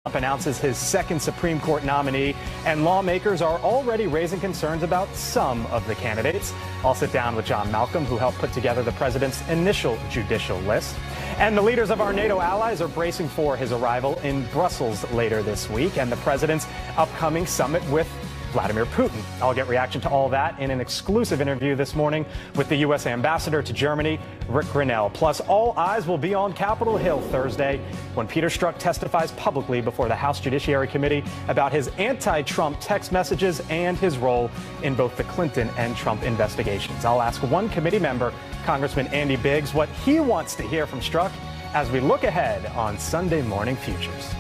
Trump announces his second Supreme Court nominee, and lawmakers are already raising concerns about some of the candidates. I'll sit down with John Malcolm, who helped put together the president's initial judicial list. And the leaders of our NATO allies are bracing for his arrival in Brussels later this week and the president's upcoming summit with Vladimir Putin. I'll get reaction to all that in an exclusive interview this morning with the U.S. ambassador to Germany, Rick Grinnell. Plus, all eyes will be on Capitol Hill Thursday when Peter Strzok testifies publicly before the House Judiciary Committee about his anti-Trump text messages and his role in both the Clinton and Trump investigations. I'll ask one committee member, Congressman Andy Biggs, what he wants to hear from Strzok as we look ahead on Sunday Morning Futures.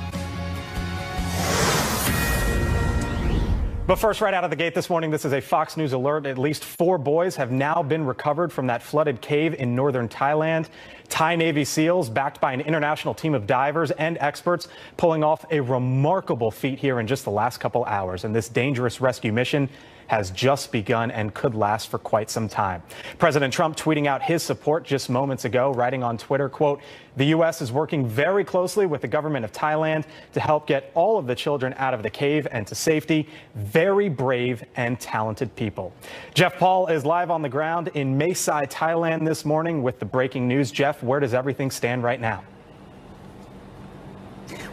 But first, right out of the gate this morning, this is a Fox News alert. At least 4 boys have now been recovered from that flooded cave in northern Thailand. Thai Navy SEALs, backed by an international team of divers and experts, pulling off a remarkable feat here in just the last couple hours. And this dangerous rescue mission has just begun and could last for quite some time. President Trump tweeting out his support just moments ago, writing on Twitter, quote, "The U.S. is working very closely with the government of Thailand to help get all of the children out of the cave and to safety. Very brave and talented people." Jeff Paul is live on the ground in Mae Sai, Thailand this morning with the breaking news. Jeff, where does everything stand right now?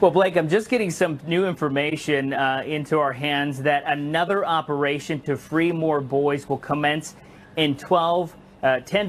Well, Blake, I'm just getting some new information into our hands that another operation to free more boys will commence in 10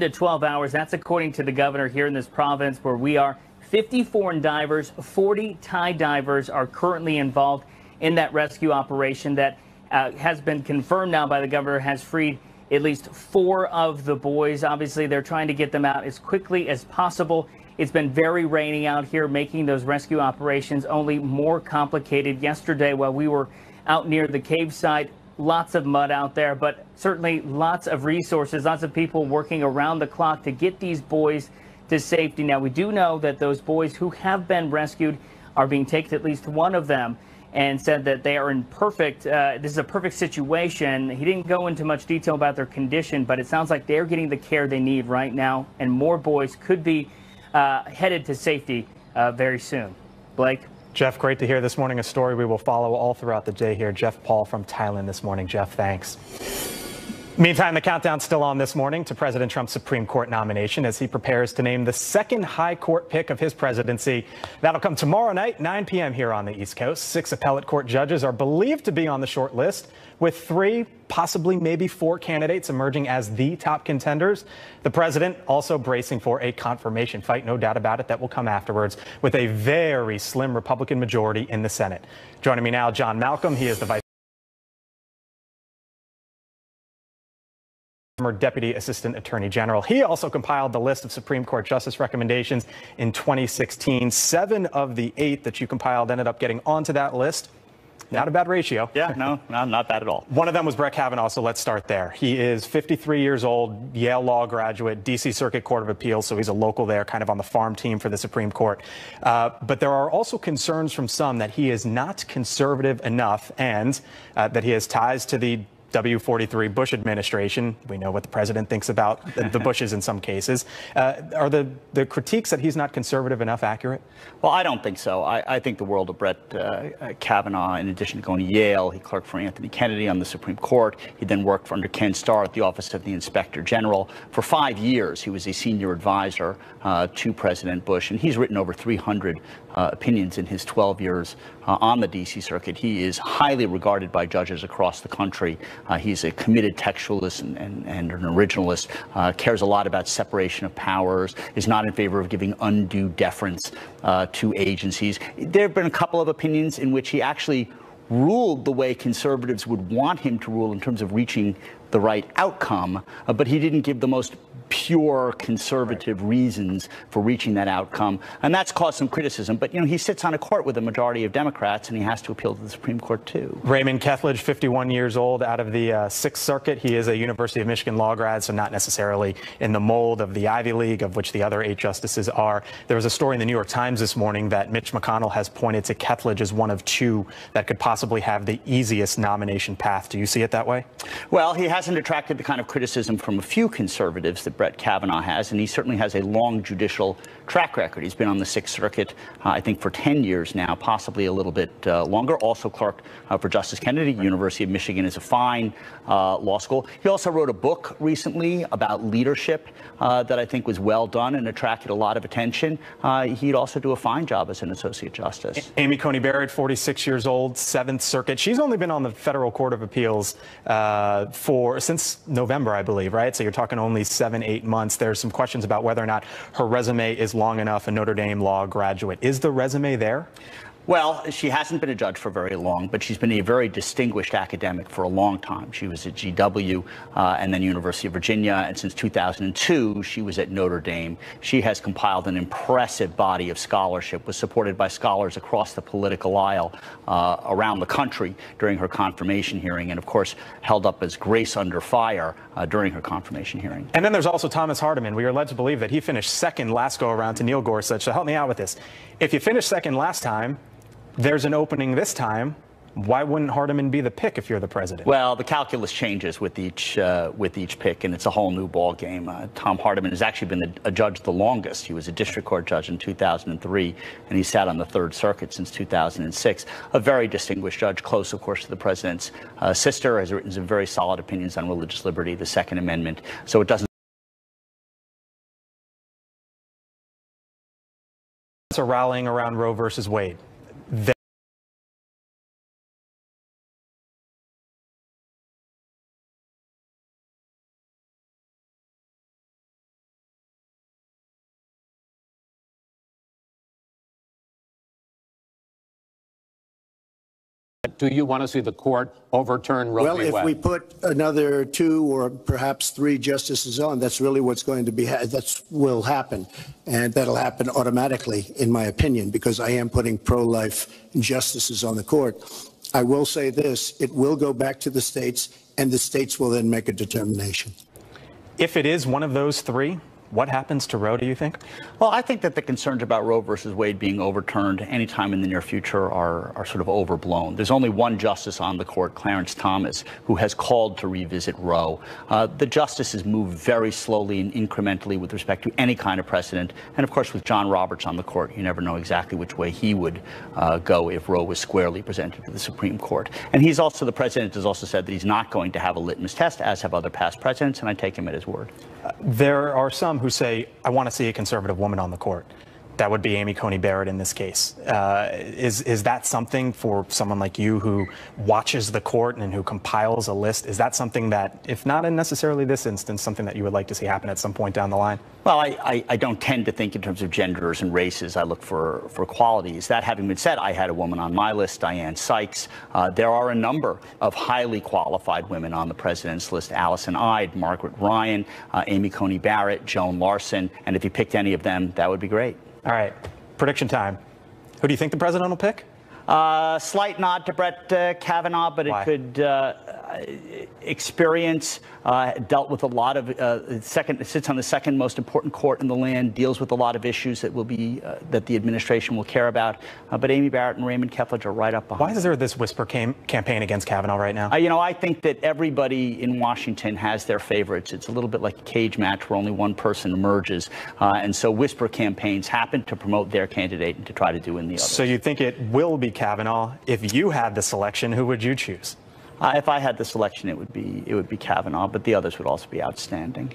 to 12 hours. That's according to the governor here in this province where we are. 50 foreign divers, 40 Thai divers are currently involved in that rescue operation that has been confirmed now by the governor, has freed at least 4 of the boys. Obviously, they're trying to get them out as quickly as possible. It's been very rainy out here, making those rescue operations only more complicated. Yesterday, while we were out near the cave site, lots of mud out there, but certainly lots of resources, lots of people working around the clock to get these boys to safety. Now, we do know that those boys who have been rescued are being taken, at least one of them, and said that they are in this is a perfect situation. He didn't go into much detail about their condition, but it sounds like they're getting the care they need right now, and more boys could be headed to safety very soon. Blake? Jeff, great to hear this morning. A story we will follow all throughout the day here. Jeff Paul from Thailand this morning. Jeff, thanks. Meantime, the countdown's still on this morning to President Trump's Supreme Court nomination as he prepares to name the second high court pick of his presidency. That'll come tomorrow night, 9 p.m. here on the East Coast. 6 appellate court judges are believed to be on the short list, with 3, possibly maybe 4 candidates emerging as the top contenders. The president also bracing for a confirmation fight, no doubt about it, that will come afterwards, with a very slim Republican majority in the Senate. Joining me now, John Malcolm. He is the vice Deputy Assistant Attorney General. He also compiled the list of Supreme Court justice recommendations in 2016. 7 of the 8 that you compiled ended up getting onto that list. Not a bad ratio. Yeah, no, not bad at all. One of them was Brett Kavanaugh, so let's start there. He is 53 years old, Yale Law graduate, D.C. Circuit Court of Appeals, so he's a local there, kind of on the farm team for the Supreme Court. But there are also concerns from some that he is not conservative enough and that he has ties to the W-43 Bush administration. We know what the president thinks about the Bushes in some cases. Are the critiques that he's not conservative enough accurate? Well, I don't think so. I think the world of Brett Kavanaugh, in addition to going to Yale, he clerked for Anthony Kennedy on the Supreme Court. He then worked for under Ken Starr at the Office of the Inspector General. For 5 years, he was a senior advisor to President Bush, and he's written over 300 opinions in his 12 years on the D.C. Circuit. He is highly regarded by judges across the country. He's a committed textualist and an originalist, cares a lot about separation of powers, is not in favor of giving undue deference to agencies. There have been a couple of opinions in which he actually ruled the way conservatives would want him to rule in terms of reaching the right outcome, but he didn't give the most pure conservative reasons for reaching that outcome. And that's caused some criticism. But, you know, he sits on a court with a majority of Democrats, and he has to appeal to the Supreme Court, too. Raymond Kethledge, 51 years old, out of the 6th Circuit. He is a University of Michigan law grad, so not necessarily in the mold of the Ivy League, of which the other 8 justices are. There was a story in the New York Times this morning that Mitch McConnell has pointed to Kethledge as one of 2 that could possibly have the easiest nomination path. Do you see it that way? Well, he hasn't attracted the kind of criticism from a few conservatives that Brett Kavanaugh has, and he certainly has a long judicial track record. He's been on the Sixth Circuit, I think, for 10 years now, possibly a little bit longer. Also clerked for Justice Kennedy. University of Michigan is a fine law school. He also wrote a book recently about leadership that I think was well done and attracted a lot of attention. He'd also do a fine job as an Associate Justice. Amy Coney Barrett, 46 years old, Seventh Circuit. She's only been on the Federal Court of Appeals since November, I believe, right? So you're talking only 7-8 months. There's some questions about whether or not her resume is long enough, a Notre Dame law graduate. Is the resume there? Well, she hasn't been a judge for very long, but she's been a very distinguished academic for a long time. She was at GW and then University of Virginia, and since 2002, she was at Notre Dame. She has compiled an impressive body of scholarship, was supported by scholars across the political aisle around the country during her confirmation hearing, and of course, held up as Grace under fire during her confirmation hearing. And then there's also Thomas Hardiman. We are led to believe that he finished second last go around to Neil Gorsuch. So help me out with this. If you finished second last time, there's an opening this time. Why wouldn't Hardiman be the pick if you're the president? Well, the calculus changes with each pick, and it's a whole new ball game. Tom Hardiman has actually been a judge the longest. He was a district court judge in 2003, and he sat on the Third Circuit since 2006. A very distinguished judge, close, of course, to the president's sister, has written some very solid opinions on religious liberty, the Second Amendment. So it doesn't. Are rallying around Roe versus Wade. Do you want to see the court overturn Roe v. Wade? Well, if we put another 2 or perhaps 3 justices on, that's really what's going to be, that will happen. And that'll happen automatically, in my opinion, because I am putting pro-life justices on the court. I will say this, it will go back to the states, and the states will then make a determination. If it is one of those 3, what happens to Roe, do you think? Well, I think that the concerns about Roe versus Wade being overturned anytime in the near future are sort of overblown. There's only one justice on the court, Clarence Thomas, who has called to revisit Roe. The justices move very slowly and incrementally with respect to any kind of precedent. And of course, with John Roberts on the court, you never know exactly which way he would go if Roe was squarely presented to the Supreme Court. And the president has also said that he's not going to have a litmus test, as have other past presidents, and I take him at his word. There are some who say, I want to see a conservative woman on the court. That would be Amy Coney Barrett in this case. Is that something for someone like you who watches the court and who compiles a list? Is that something that, if not in necessarily this instance, something that you would like to see happen at some point down the line? Well, I don't tend to think in terms of genders and races. I look for qualities. That having been said, I had a woman on my list, Diane Sykes. There are a number of highly qualified women on the president's list: Allison Ide, Margaret Ryan, Amy Coney Barrett, Joan Larson. And if you picked any of them, that would be great. All right, prediction time. Who do you think the president will pick? Slight nod to Brett Kavanaugh, but Why? it could experience, dealt with a lot of sits on the second most important court in the land, deals with a lot of issues that will be that the administration will care about. But Amy Barrett and Raymond Keflage are right up behind. Why is there this whisper campaign against Kavanaugh right now? I think that everybody in Washington has their favorites. It's a little bit like a cage match where only one person emerges. And so whisper campaigns happen to promote their candidate and to try to do in the others. So you think it will be Kavanaugh? If you had the selection, who would you choose? If I had the selection, it would be Kavanaugh, but the others would also be outstanding.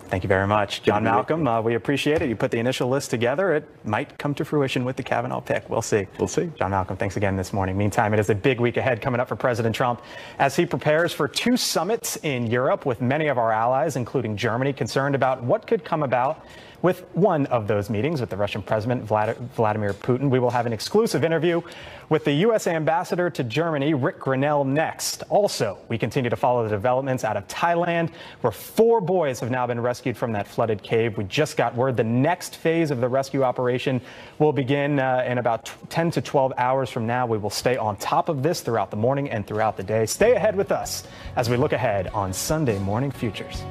Thank you very much, John Malcolm. We appreciate it. You put the initial list together. It might come to fruition with the Kavanaugh pick. We'll see. We'll see. John Malcolm, thanks again this morning. Meantime, it is a big week ahead coming up for President Trump as he prepares for 2 summits in Europe with many of our allies, including Germany, concerned about what could come about with one of those meetings with the Russian President Vladimir Putin. We will have an exclusive interview with the U.S. ambassador to Germany, Rick Grinnell, next. Also, we continue to follow the developments out of Thailand, where 4 boys have now been rescued from that flooded cave. We just got word the next phase of the rescue operation will begin in about 10 to 12 hours from now. We will stay on top of this throughout the morning and throughout the day. Stay ahead with us as we look ahead on Sunday Morning Futures.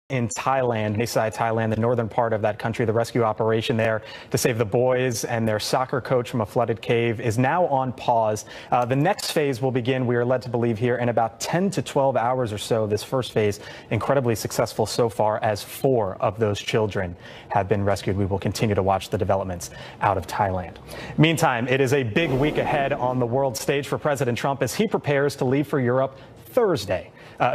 in Thailand, Naesai, Thailand, the northern part of that country. The rescue operation there to save the boys and their soccer coach from a flooded cave is now on pause. The next phase will begin, we are led to believe here, in about 10 to 12 hours or so. This first phase, incredibly successful so far, as 4 of those children have been rescued. We will continue to watch the developments out of Thailand. Meantime, it is a big week ahead on the world stage for President Trump as he prepares to leave for Europe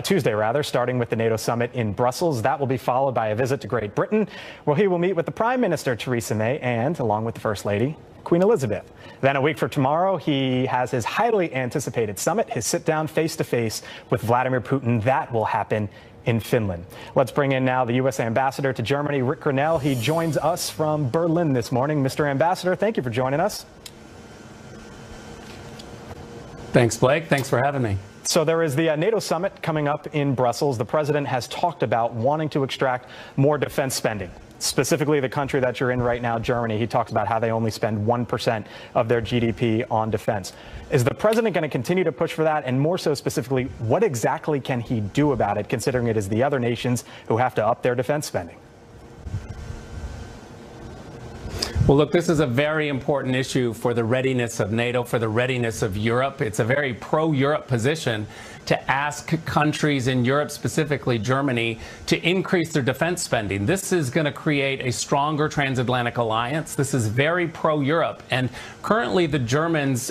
Tuesday, starting with the NATO summit in Brussels. That will be followed by a visit to Great Britain, where he will meet with the Prime Minister, Theresa May, and, along with the First Lady, Queen Elizabeth. Then a week from tomorrow, he has his highly anticipated summit, his sit-down face-to-face with Vladimir Putin. That will happen in Finland. Let's bring in now the U.S. Ambassador to Germany, Rick Grinnell. He joins us from Berlin this morning. Mr. Ambassador, thank you for joining us. Thanks, Blake. Thanks for having me. So there is the NATO summit coming up in Brussels. The president has talked about wanting to extract more defense spending, specifically the country that you're in right now, Germany. He talks about how they only spend 1% of their GDP on defense. Is the president going to continue to push for that? And more so specifically, what exactly can he do about it, considering it is the other nations who have to up their defense spending? Well, look, this is a very important issue for the readiness of NATO, for the readiness of Europe. It's a very pro-Europe position to ask countries in Europe, specifically Germany, to increase their defense spending. This is going to create a stronger transatlantic alliance. This is very pro-Europe. And currently, the Germans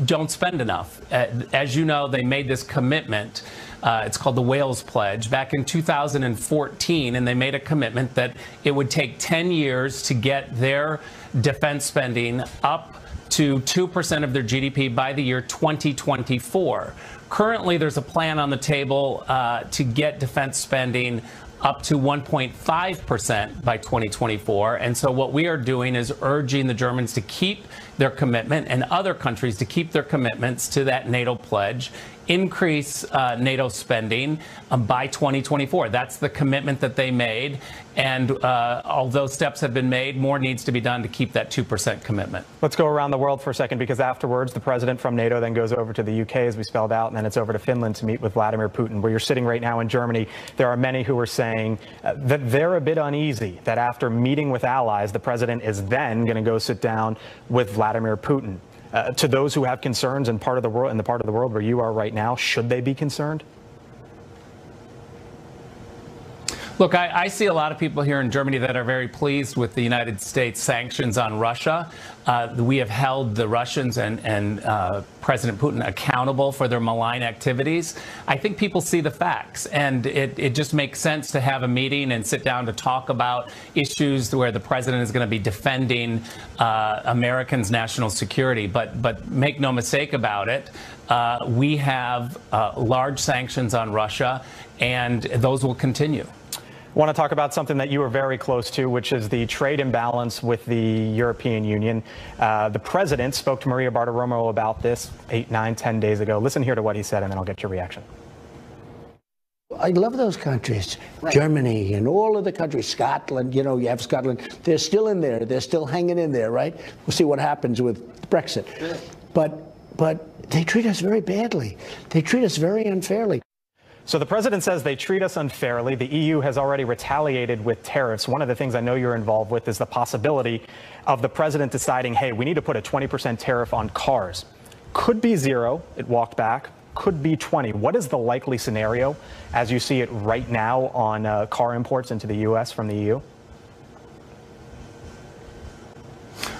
don't spend enough. As you know, they made this commitment. It's called the Wales Pledge back in 2014, and they made a commitment that it would take 10 years to get their defense spending up to 2% of their GDP by the year 2024. Currently, there's a plan on the table to get defense spending up to 1.5% by 2024. And so what we are doing is urging the Germans to keep their commitment and other countries to keep their commitments to that NATO pledge, increase NATO spending by 2024. That's the commitment that they made. And although steps have been made, more needs to be done to keep that 2% commitment. Let's go around the world for a second, because afterwards, the president from NATO then goes over to the UK, as we spelled out, and then it's over to Finland to meet with Vladimir Putin. Where you're sitting right now in Germany, there are many who are saying that they're a bit uneasy that after meeting with allies, the president is then going to go sit down with Vladimir Putin. To those who have concerns in the part of the world where you are right now, should they be concerned? Look, I see a lot of people here in Germany that are very pleased with the United States sanctions on Russia. We have held the Russians and President Putin accountable for their malign activities. I think people see the facts, and it just makes sense to have a meeting and sit down to talk about issues where the president is going to be defending Americans' national security. But make no mistake about it, we have large sanctions on Russia, and those will continue. I want to talk about something that you are very close to, which is the trade imbalance with the European Union. The president spoke to Maria Bartiromo about this 8, 9, 10 days ago. Listen here to what he said, and then I'll get your reaction. I love those countries, right. Germany and all of the countries, Scotland, you have Scotland. They're still in there. They're still hanging in there, right? We'll see what happens with Brexit. Yeah. But they treat us very badly. They treat us very unfairly. So the president says they treat us unfairly. The EU has already retaliated with tariffs. One of the things I know you're involved with is the possibility of the president deciding, hey, we need to put a 20% tariff on cars. Could be 0. It walked back. Could be 20. What is the likely scenario as you see it right now on car imports into the U.S. from the EU?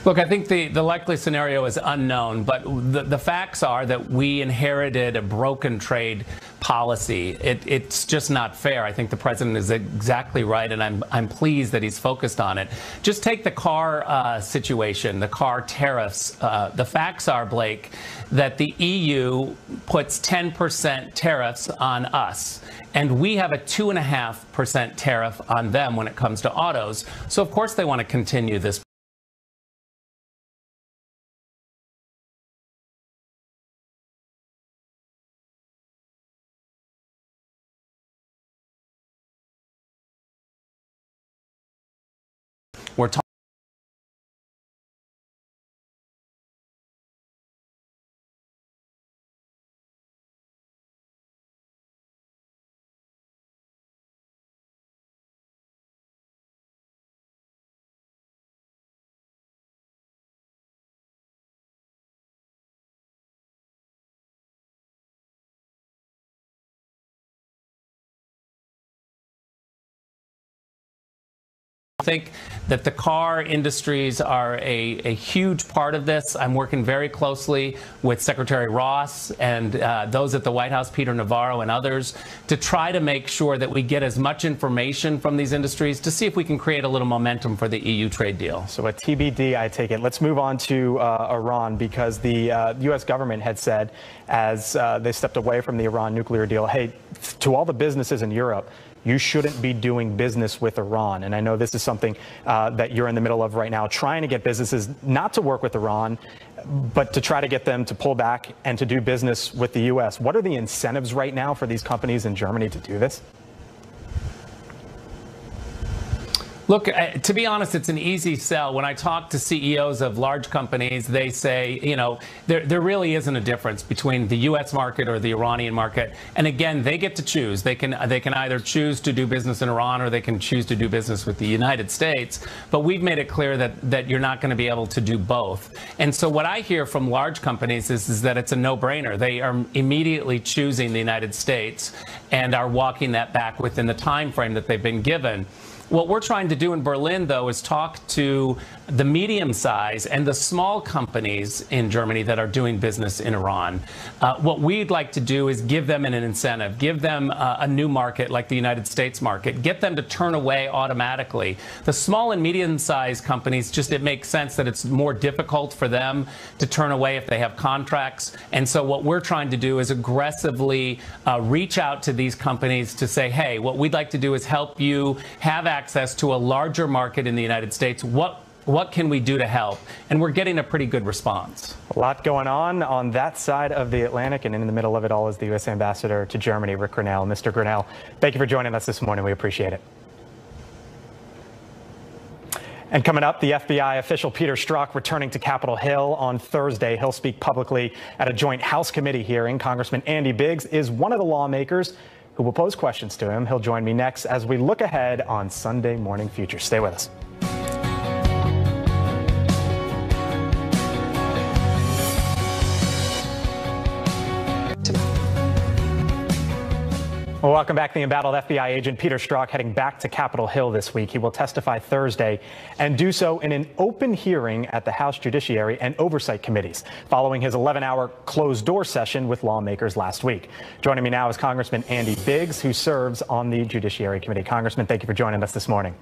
Look, I think the likely scenario is unknown, but the facts are that we inherited a broken trade policy. It's just not fair. I think the president is exactly right, and I'm pleased that he's focused on it. Just take the car situation, the car tariffs. The facts are, Blake, that the EU puts 10% tariffs on us, and we have a 2.5% tariff on them when it comes to autos. So, of course, they want to continue this. We're talking think that the car industries are a huge part of this. I'm working very closely with Secretary Ross and those at the White House, Peter Navarro and others, to try to make sure that we get as much information from these industries to see if we can create a little momentum for the EU trade deal. So a TBD, I take it. Let's move on to Iran, because the U.S. government had said, as they stepped away from the Iran nuclear deal, hey, to all the businesses in Europe, you shouldn't be doing business with Iran. And I know this is something that you're in the middle of right now, trying to get businesses not to work with Iran, but to try to get them to pull back and to do business with the U.S. What are the incentives right now for these companies in Germany to do this? Look, to be honest, it's an easy sell. When I talk to CEOs of large companies, they say, you know, there really isn't a difference between the U.S. market or the Iranian market. And again, they get to choose. They can either choose to do business in Iran or they can choose to do business with the United States. But we've made it clear that you're not going to be able to do both. And so what I hear from large companies is that it's a no-brainer. They are immediately choosing the United States and are walking that back within the time frame that they've been given. What we're trying to do in Berlin, though, is talk to the medium size and the small companies in Germany that are doing business in Iran. What we'd like to do is give them an incentive, give them a new market like the United States market, get them to turn away automatically. The small and medium sized companies, just it makes sense that it's more difficult for them to turn away if they have contracts. And so what we're trying to do is aggressively reach out to these companies to say, hey, what we'd like to do is help you have access to a larger market in the United States. What can we do to help? And we're getting a pretty good response. A lot going on that side of the Atlantic, and in the middle of it all is the U.S. Ambassador to Germany, Rick Grinnell. Mr. Grinnell, thank you for joining us this morning. We appreciate it. And coming up, the FBI official Peter Strzok returning to Capitol Hill on Thursday. He'll speak publicly at a joint House committee hearing. Congressman Andy Biggs is one of the lawmakers who will pose questions to him. He'll join me next as we look ahead on Sunday Morning Future. Stay with us. Well, welcome back. The embattled FBI agent Peter Strzok heading back to Capitol Hill this week. He will testify Thursday and do so in an open hearing at the House Judiciary and Oversight Committees, following his 11-hour closed-door session with lawmakers last week. Joining me now is Congressman Andy Biggs, who serves on the Judiciary Committee. Congressman, thank you for joining us this morning.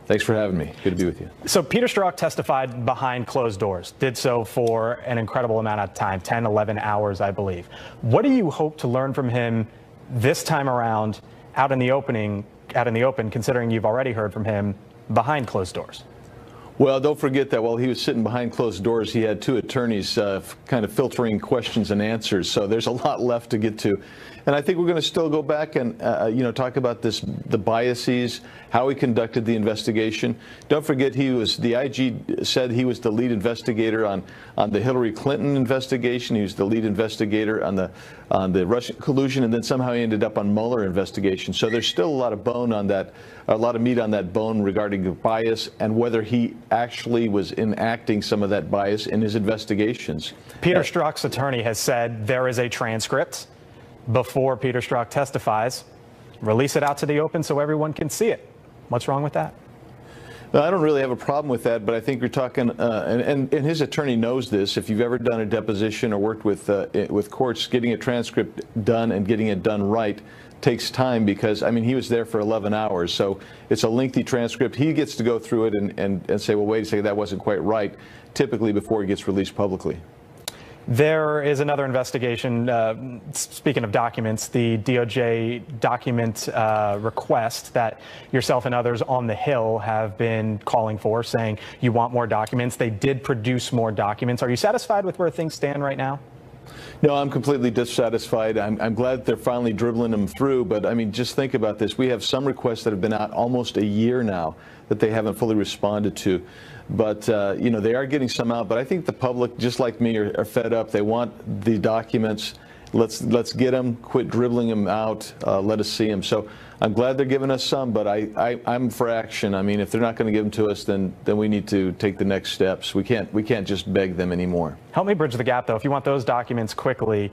Thanks for having me. Good to be with you. So Peter Strzok testified behind closed doors, did so for an incredible amount of time, 10, 11 hours, I believe. What do you hope to learn from him this time around out in the open, considering you've already heard from him behind closed doors? Well, don't forget that while he was sitting behind closed doors, he had two attorneys kind of filtering questions and answers. So there's a lot left to get to. And I think we're going to still go back and, talk about the biases, how he conducted the investigation. Don't forget, the IG said he was the lead investigator on the Hillary Clinton investigation. He was the lead investigator on the Russian collusion, and then somehow he ended up on Mueller investigation. So there's still a lot of bone on that, a lot of meat on that bone regarding the bias and whether he actually was enacting some of that bias in his investigations. Peter Strzok's attorney has said there is a transcript before Peter Strzok testifies. Release it out to the open so everyone can see it. What's wrong with that? Well, I don't really have a problem with that, but I think you're talking, and his attorney knows this. If you've ever done a deposition or worked with courts, getting a transcript done and getting it done right takes time because, I mean, he was there for 11 hours. So it's a lengthy transcript. He gets to go through it and say, well, wait a second, that wasn't quite right, typically before it gets released publicly. There is another investigation, speaking of documents, the DOJ document request that yourself and others on the Hill have been calling for, saying you want more documents. They did produce more documents. Are you satisfied with where things stand right now? No, I'm completely dissatisfied. I'm glad they're finally dribbling them through. But, I mean, just think about this. We have some requests that have been out almost a year now that they haven't fully responded to. But, they are getting some out. But I think the public, just like me, are fed up. They want the documents. Let's get them, quit dribbling them out, let us see them. So I'm glad they're giving us some, but I'm for action. I mean, if they're not going to give them to us, then we need to take the next steps. We can't just beg them anymore. Help me bridge the gap, though. If you want those documents quickly,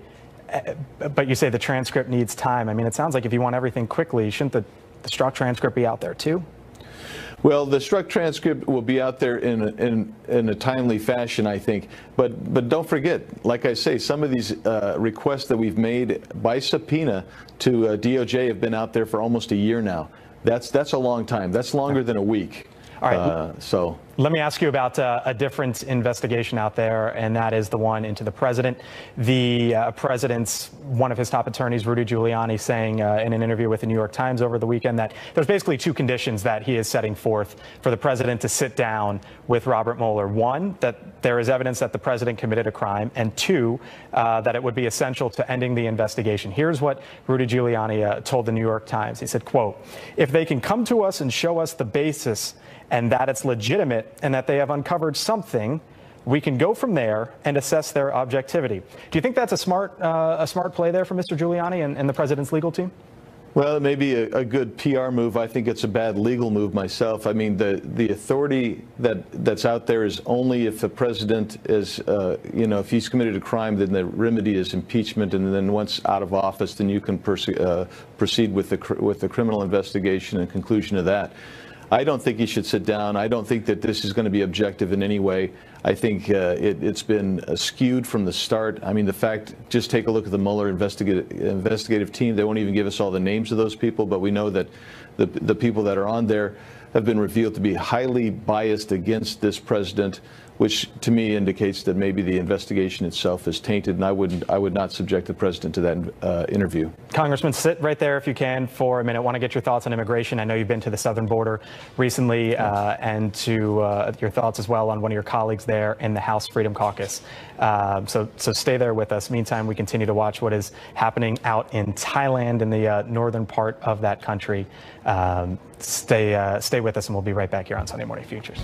but you say the transcript needs time. I mean, it sounds like if you want everything quickly, shouldn't the Strzok transcript be out there too? Well, the struck transcript will be out there in a timely fashion, I think. But don't forget, like I say, some of these requests that we've made by subpoena to DOJ have been out there for almost a year now. That's a long time. That's longer than a week. All right. Let me ask you about a different investigation out there, and that is the one into the president. The president's, one of his top attorneys, Rudy Giuliani, saying in an interview with the New York Times over the weekend that there's basically two conditions that he is setting forth for the president to sit down with Robert Mueller. One, that there is evidence that the president committed a crime, and two, that it would be essential to ending the investigation. Here's what Rudy Giuliani told the New York Times. He said, quote, "If they can come to us and show us the basis and that it's legitimate and that they have uncovered something, we can go from there and assess their objectivity." Do you think that's a smart play there for Mr. Giuliani and the president's legal team? Well, it may be a good PR move. I think it's a bad legal move myself. I mean, the authority that's out there is only if the president is, if he's committed a crime, then the remedy is impeachment, and then once out of office, then you can proceed with the criminal investigation and conclusion of that. I don't think he should sit down. I don't think that this is going to be objective in any way. I think it's been skewed from the start. I mean, just take a look at the Mueller investigative team. They won't even give us all the names of those people, but we know that the people that are on there have been revealed to be highly biased against this president, which to me indicates that maybe the investigation itself is tainted, and I would not subject the president to that interview. Congressman, sit right there if you can for a minute. I want to get your thoughts on immigration. I know you've been to the southern border recently, and to your thoughts as well on one of your colleagues there in the House Freedom Caucus. So stay there with us. Meantime, we continue to watch what is happening out in Thailand, in the northern part of that country. Stay with us, and we'll be right back here on Sunday Morning Futures.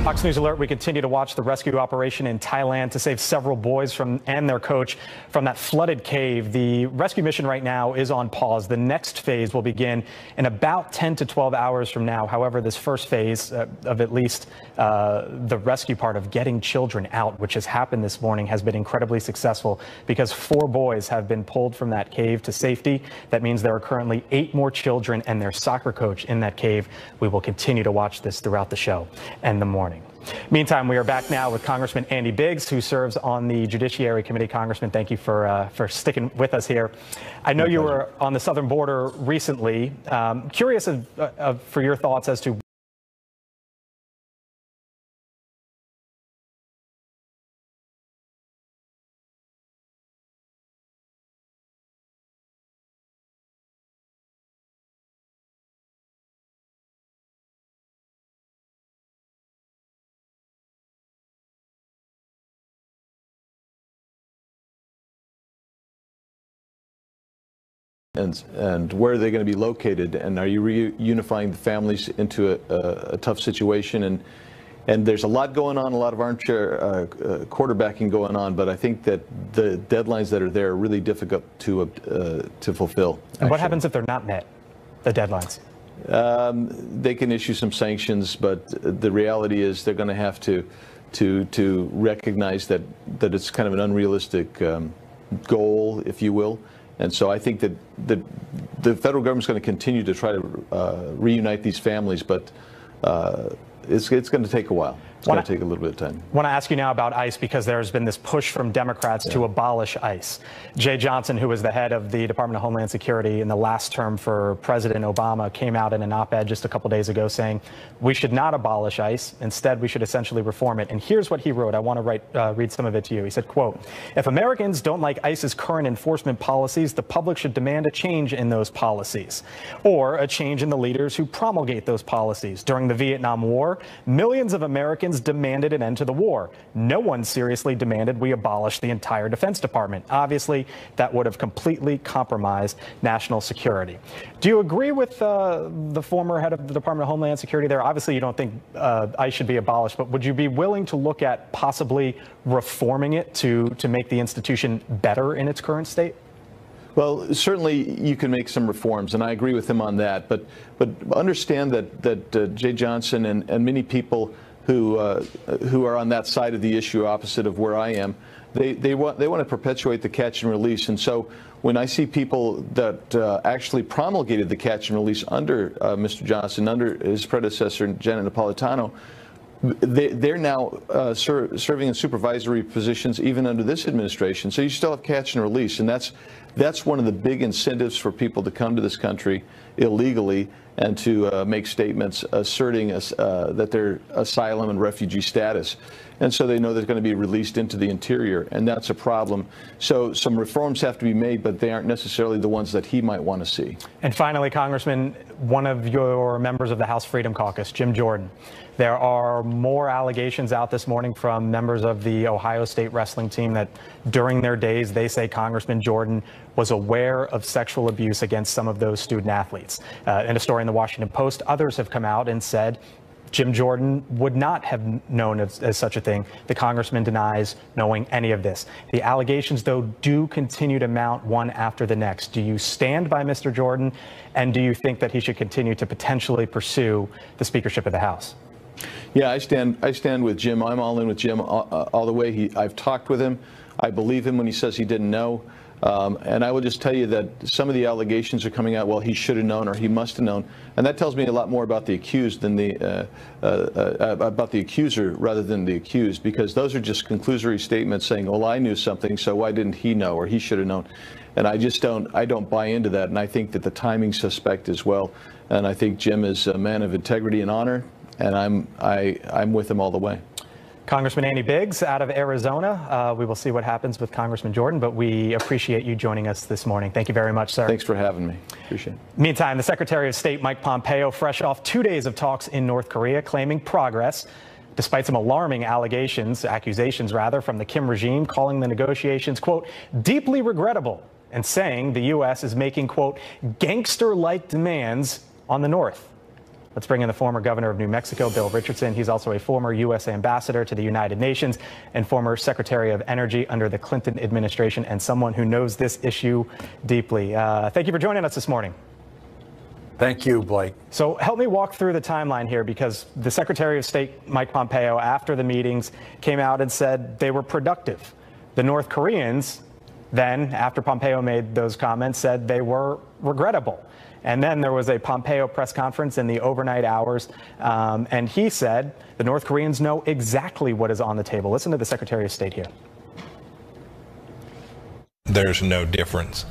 Fox News Alert, we continue to watch the rescue operation in Thailand to save several boys and their coach from that flooded cave. The rescue mission right now is on pause. The next phase will begin in about 10 to 12 hours from now. However, this first phase of at least the rescue part of getting children out, which has happened this morning, has been incredibly successful because 4 boys have been pulled from that cave to safety. That means there are currently 8 more children and their soccer coach in that cave. We will continue to watch this throughout the show and the morning. Meantime, we are back now with Congressman Andy Biggs, who serves on the Judiciary Committee. Congressman, thank you for sticking with us here. I know you were on the southern border recently. Curious for your thoughts as to and where are they going to be located, and are you reunifying the families into a tough situation? And there's a lot going on, a lot of armchair quarterbacking going on, but I think that the deadlines that are there are really difficult to fulfill. And what happens if they're not met, the deadlines? They can issue some sanctions, but the reality is they're going to have to recognize that it's kind of an unrealistic goal, if you will. And so I think that the federal government's going to continue to try to reunite these families, but it's going to take a while. It's going to take a little bit of time. I want to ask you now about ICE, because there's been this push from Democrats to abolish ICE. Jay Johnson, who was the head of the Department of Homeland Security in the last term for President Obama, came out in an op-ed just a couple days ago saying we should not abolish ICE. Instead, we should essentially reform it. And here's what he wrote. I want to read some of it to you. He said, quote, "If Americans don't like ICE's current enforcement policies, the public should demand a change in those policies, or a change in the leaders who promulgate those policies. During the Vietnam War, millions of Americans demanded an end to the war. No one seriously demanded we abolish the entire Defense Department. Obviously, that would have completely compromised national security." Do you agree with the former head of the Department of Homeland Security there? Obviously, you don't think ICE should be abolished, but would you be willing to look at possibly reforming it to make the institution better in its current state? Well, certainly you can make some reforms, and I agree with him on that. But understand that Jay Johnson and many people who are on that side of the issue opposite of where I am. They want to perpetuate the catch and release, and so when I see people that actually promulgated the catch and release under Mr. Johnson, under his predecessor Janet Napolitano, they're now serving in supervisory positions even under this administration. So you still have catch and release, and that's one of the big incentives for people to come to this country illegally and to make statements asserting that they're asylum and refugee status. And so they know they're going to be released into the interior, and that's a problem. So some reforms have to be made, but they aren't necessarily the ones that he might want to see. And finally, Congressman, one of your members of the House Freedom Caucus, Jim Jordan. There are more allegations out this morning from members of the Ohio State wrestling team that during their days, they say Congressman Jordan was aware of sexual abuse against some of those student athletes. In a story in the Washington Post, others have come out and said Jim Jordan would not have known as such a thing. The congressman denies knowing any of this. The allegations, though, do continue to mount one after the next. Do you stand by Mr. Jordan, and do you think that he should continue to potentially pursue the speakership of the House? Yeah, I stand with Jim. I'm all in with Jim all the way. I've talked with him. I believe him when he says he didn't know. And I will just tell you that some of the allegations are coming out, well, he should have known or he must have known. And that tells me a lot more about the accused than about the accuser rather than the accused, because those are just conclusory statements saying, well, I knew something, so why didn't he know or he should have known? And I don't buy into that. And I think that the timing's suspect as well. And I think Jim is a man of integrity and honor, and I'm with him all the way. Congressman Andy Biggs out of Arizona. We will see what happens with Congressman Jordan, but we appreciate you joining us this morning. Thank you very much, sir. Thanks for having me. Appreciate it. Meantime, the Secretary of State, Mike Pompeo, fresh off 2 days of talks in North Korea, claiming progress, despite some alarming accusations from the Kim regime, calling the negotiations, quote, deeply regrettable, and saying the U.S. is making, quote, gangster-like demands on the North. Let's bring in the former governor of New Mexico, Bill Richardson. He's also a former U.S. ambassador to the United Nations and former Secretary of Energy under the Clinton administration, and someone who knows this issue deeply. Thank you for joining us this morning. Thank you, Blake. So help me walk through the timeline here, because the Secretary of State, Mike Pompeo, after the meetings, came out and said they were productive. The North Koreans then, after Pompeo made those comments, said they were regrettable. And then there was a Pompeo press conference in the overnight hours, and he said the North Koreans know exactly what is on the table. Listen to the Secretary of State here. There's no difference.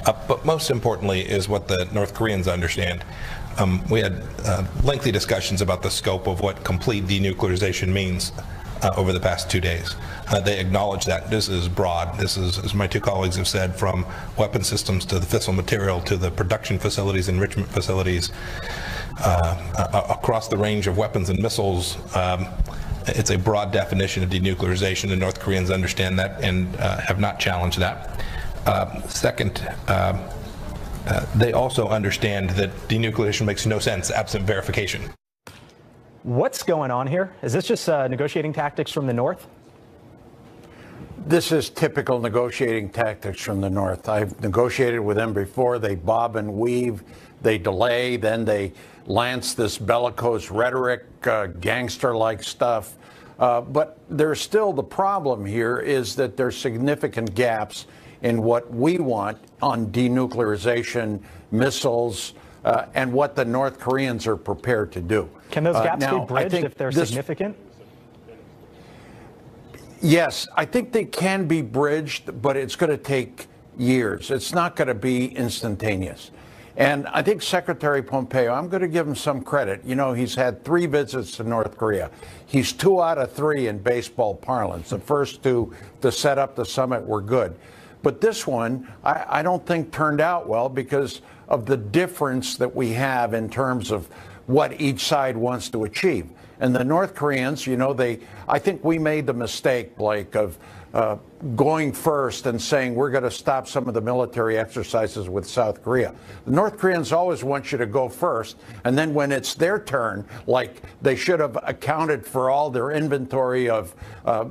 But most importantly is what the North Koreans understand. We had lengthy discussions about the scope of what complete denuclearization means over the past 2 days. They acknowledge that this is broad. This is, as my two colleagues have said, from weapon systems to the fissile material to the production facilities, enrichment facilities, across the range of weapons and missiles. It's a broad definition of denuclearization. The North Koreans understand that and have not challenged that. Second, they also understand that denuclearization makes no sense absent verification. What's going on here? Is this just negotiating tactics from the North? This is typical negotiating tactics from the North. I've negotiated with them before. They bob and weave, they delay, then they lance this bellicose rhetoric, gangster-like stuff. But there's still the problem here is that there's significant gaps in what we want on denuclearization, missiles, and what the North Koreans are prepared to do. Can those gaps be bridged if they're significant? Yes, I think they can be bridged, but it's going to take years. It's not going to be instantaneous. And I think Secretary Pompeo, I'm going to give him some credit. You know, he's had 3 visits to North Korea. He's 2 out of 3 in baseball parlance. The first 2 to set up the summit were good. But this one, I don't think turned out well because of the difference that we have in terms of what each side wants to achieve. And the North Koreans, you know, I think we made the mistake, Blake, of going first and saying we're going to stop some of the military exercises with South Korea. The North Koreans always want you to go first, and then when it's their turn, like they should have accounted for all their inventory of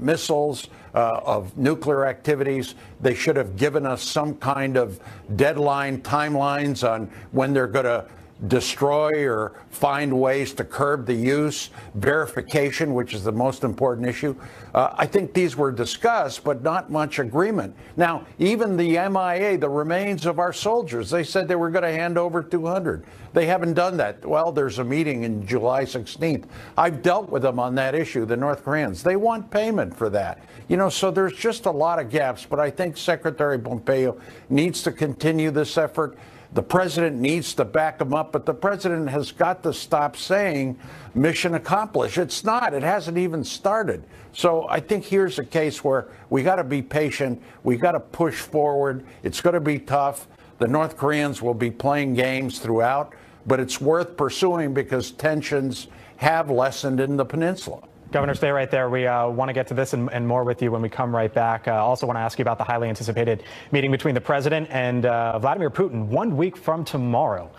missiles, of nuclear activities, they should have given us some kind of deadline, timelines on when they're going to destroy or find ways to curb the use, verification, which is the most important issue. I think these were discussed, but not much agreement. Now, even the MIA, the remains of our soldiers, they said they were going to hand over 200. They haven't done that. Well, there's a meeting in July 16th. I've dealt with them on that issue, the North Koreans. They want payment for that. You know, so there's just a lot of gaps, but I think Secretary Pompeo needs to continue this effort. The president needs to back him up, but the president has got to stop saying mission accomplished. It's not. It hasn't even started. So I think here's a case where we got to be patient. We got to push forward. It's going to be tough. The North Koreans will be playing games throughout, but it's worth pursuing because tensions have lessened in the peninsula. Governor, stay right there. We want to get to this and more with you when we come right back. Also want to ask you about the highly anticipated meeting between the president and Vladimir Putin 1 week from tomorrow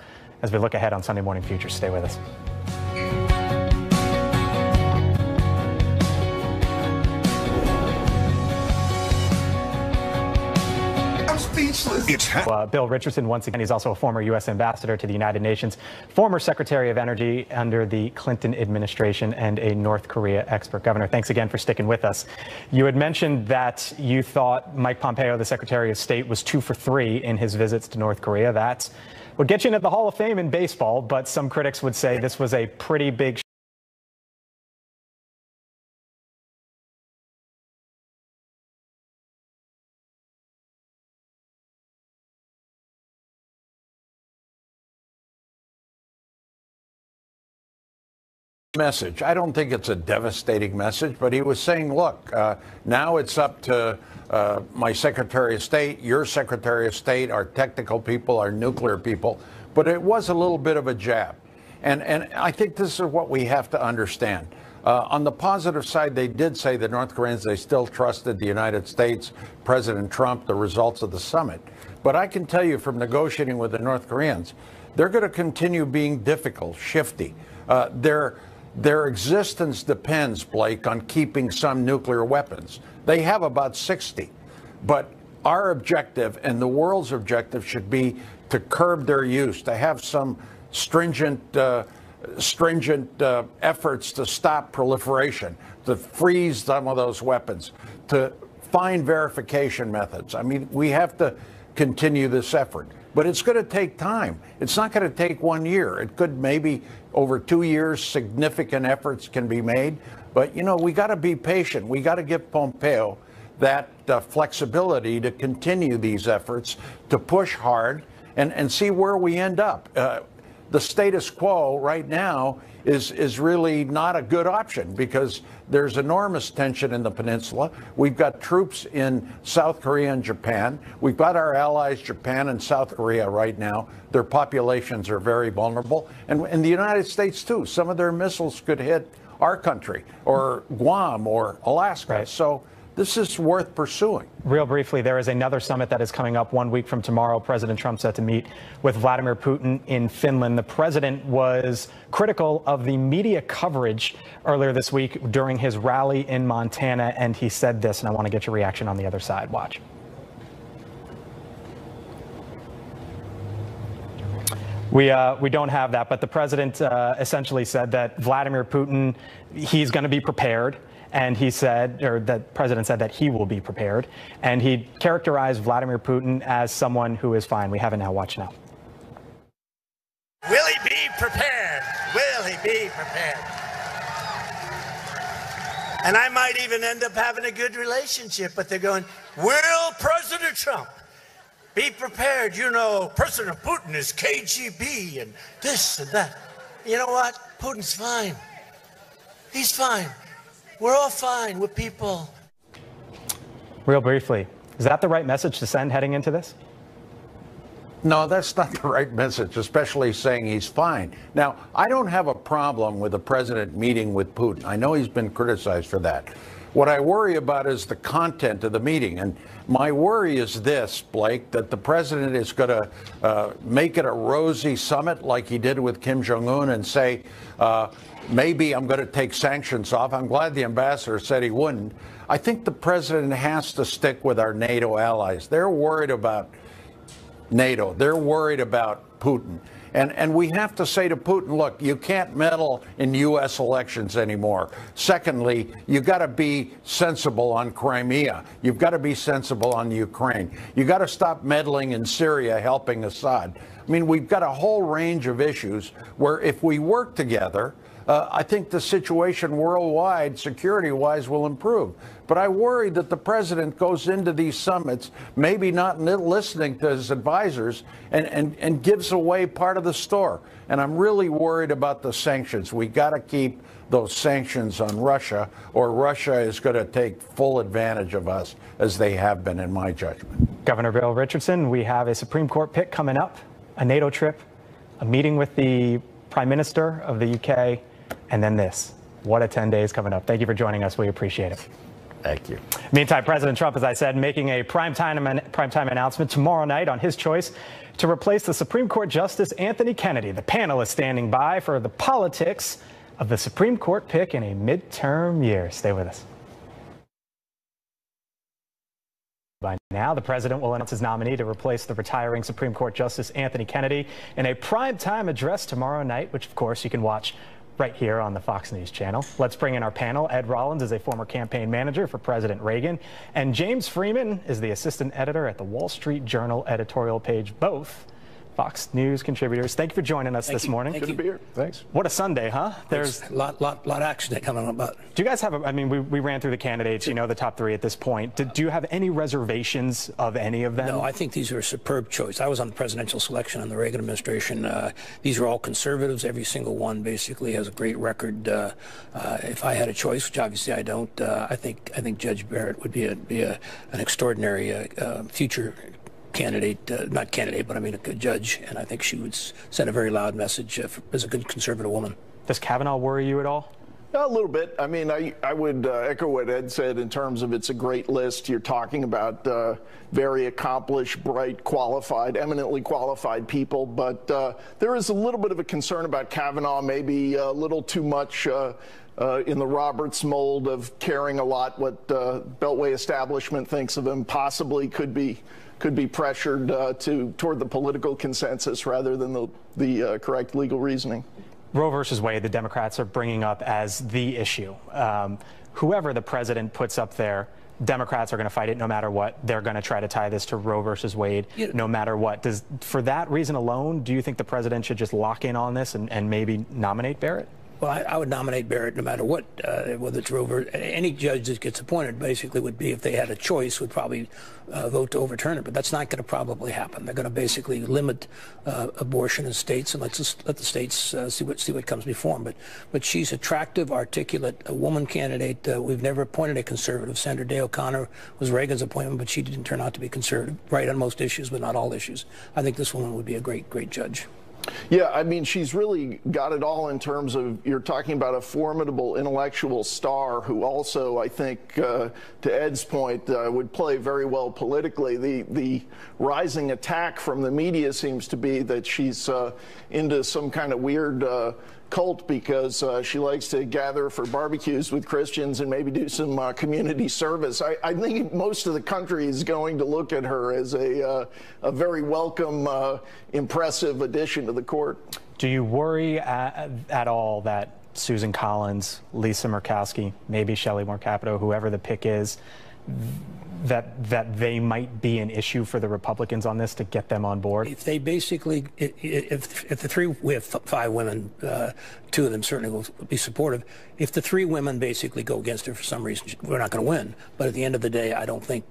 as we look ahead on Sunday Morning Futures. Stay with us. Bill Richardson, once again, he's also a former U.S. ambassador to the United Nations, former Secretary of Energy under the Clinton administration, and a North Korea expert. Governor, thanks again for sticking with us. You had mentioned that you thought Mike Pompeo, the Secretary of State, was 2 for 3 in his visits to North Korea. That would get you into the Hall of Fame in baseball, but some critics would say this was a pretty big message. I don't think it's a devastating message, but he was saying, look, now it's up to my Secretary of State, your Secretary of State, our technical people, our nuclear people. But it was a little bit of a jab. And I think this is what we have to understand. On the positive side, they did say, the North Koreans, they still trusted the United States, President Trump, the results of the summit. But I can tell you from negotiating with the North Koreans, they're going to continue being difficult, shifty. Their existence depends, Blake, on keeping some nuclear weapons. They have about 60. But our objective and the world's objective should be to curb their use, to have some stringent efforts to stop proliferation, to freeze some of those weapons, to find verification methods. I mean, we have to continue this effort. But it's going to take time. It's not going to take 1 year. It could maybe over 2 years, significant efforts can be made. But, you know, we got to be patient. We got to give Pompeo that flexibility to continue these efforts, to push hard and see where we end up. The status quo right now is really not a good option because there's enormous tension in the peninsula. We've got troops in South Korea and Japan. We've got our allies, Japan and South Korea right now. Their populations are very vulnerable. And the United States, too. Some of their missiles could hit our country or Guam or Alaska. Right. So this is worth pursuing. Real briefly, there is another summit that is coming up 1 week from tomorrow. President Trump set to meet with Vladimir Putin in Finland. The president was critical of the media coverage earlier this week during his rally in Montana, and he said this, and I want to get your reaction on the other side. Watch. We don't have that, but the president essentially said that Vladimir Putin, he's going to be prepared. And he said, or the president said that he will be prepared. And he characterized Vladimir Putin as someone who is fine. We have it now. Watch now. Will he be prepared? Will he be prepared? And I might even end up having a good relationship, but they're going, will President Trump be prepared? You know, President Putin is KGB and this and that. You know what? Putin's fine. He's fine. We're all fine with people. Real briefly, is that the right message to send heading into this? No, that's not the right message, especially saying he's fine. Now, I don't have a problem with the president meeting with Putin. I know he's been criticized for that. What I worry about is the content of the meeting. And my worry is this, Blake, that the president is going to make it a rosy summit like he did with Kim Jong-un and say, maybe I'm going to take sanctions off. I'm glad the ambassador said he wouldn't. I think the president has to stick with our NATO allies. They're worried about NATO. They're worried about Putin. And we have to say to Putin, look, you can't meddle in U.S. elections anymore. Secondly, you've got to be sensible on Crimea. You've got to be sensible on Ukraine. You've got to stop meddling in Syria, helping Assad. I mean, we've got a whole range of issues where if we work together, I think the situation worldwide, security-wise, will improve. But I worry that the president goes into these summits, maybe not listening to his advisors, and gives away part of the store. And I'm really worried about the sanctions. We got to keep those sanctions on Russia, or Russia is going to take full advantage of us, as they have been, in my judgment. Governor Bill Richardson, we have a Supreme Court pick coming up, a NATO trip, a meeting with the Prime Minister of the UK, and then this. What a 10 days coming up. Thank you for joining us. We appreciate it. Thank you. Meantime, President Trump, as I said, making a primetime announcement tomorrow night on his choice to replace the Supreme Court Justice Anthony Kennedy. The panel is standing by for the politics of the Supreme Court pick in a midterm year. Stay with us. By now, the president will announce his nominee to replace the retiring Supreme Court Justice Anthony Kennedy in a primetime address tomorrow night, which, of course, you can watch right here on the Fox News channel. Let's bring in our panel. Ed Rollins is a former campaign manager for President Reagan, and James Freeman is the assistant editor at the Wall Street Journal editorial page, both Fox News contributors. Thank you for joining us this morning. Good to be here. Thanks. What a Sunday, huh? There's a lot action coming up. Do you guys have, I mean, we ran through the candidates, you know, the top three at this point. Do you have any reservations of any of them? No, I think these are a superb choice. I was on the presidential selection on the Reagan administration. These are all conservatives. Every single one basically has a great record. If I had a choice, which obviously I don't, I think Judge Barrett would be an extraordinary future candidate, not candidate, but I mean a good judge, and I think she would send a very loud message as a good conservative woman. Does Kavanaugh worry you at all? A little bit. I mean, I would echo what Ed said in terms of it's a great list. You're talking about very accomplished, bright, qualified, eminently qualified people, but there is a little bit of a concern about Kavanaugh, maybe a little too much in the Roberts mold of caring a lot what Beltway establishment thinks of him, possibly could be pressured toward the political consensus rather than the correct legal reasoning. Roe versus Wade, the Democrats are bringing up as the issue. Whoever the president puts up there, Democrats are going to fight it no matter what. They're going to try to tie this to Roe versus Wade no matter what. For that reason alone, do you think the president should just lock in on this and maybe nominate Barrett? Well, I would nominate Barrett no matter what, whether it's Roe versus any judge that gets appointed. Basically, would be, if they had a choice, would probably vote to overturn it. But that's not going to probably happen. They're going to basically limit abortion in states and let the states see what comes before them. But she's attractive, articulate, a woman candidate. We've never appointed a conservative. Senator Day O'Connor was Reagan's appointment, but she didn't turn out to be conservative. Right on most issues, but not all issues. I think this woman would be a great judge. Yeah, I mean, she's really got it all in terms of, you're talking about a formidable intellectual star who also, I think, to Ed's point, would play very well politically. The rising attack from the media seems to be that she's into some kind of weird cult because she likes to gather for barbecues with Christians and maybe do some community service. I think most of the country is going to look at her as a very welcome, impressive addition to the court. Do you worry at all that Susan Collins, Lisa Murkowski, maybe Shelley Moore Capito, whoever the pick is, that they might be an issue for the Republicans on this to get them on board? If they basically, if the three, we have 5 women, 2 of them certainly will be supportive. If the 3 women basically go against her for some reason, we're not going to win. But at the end of the day, I don't think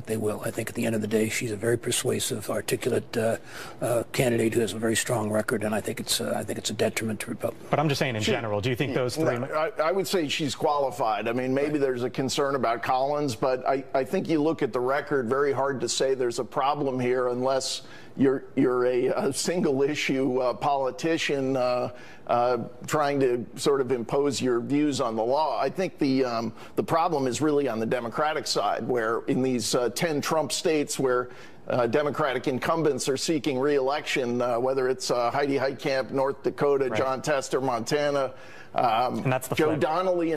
they will. I think at the end of the day, she's a very persuasive, articulate candidate who has a very strong record, and I think it's a detriment to Republicans. But I'm just saying in general, do you think those 3? I would say she's qualified. I mean, maybe there's a concern about Collins, but I think you look at the record, very hard to say there's a problem here unless you're a single issue politician trying to sort of impose your views on the law. I think the problem is really on the Democratic side, where in these 10 Trump states where Democratic incumbents are seeking re-election, whether it's Heidi Heitkamp, North Dakota, John Tester, Montana, and that's the Joe Donnelly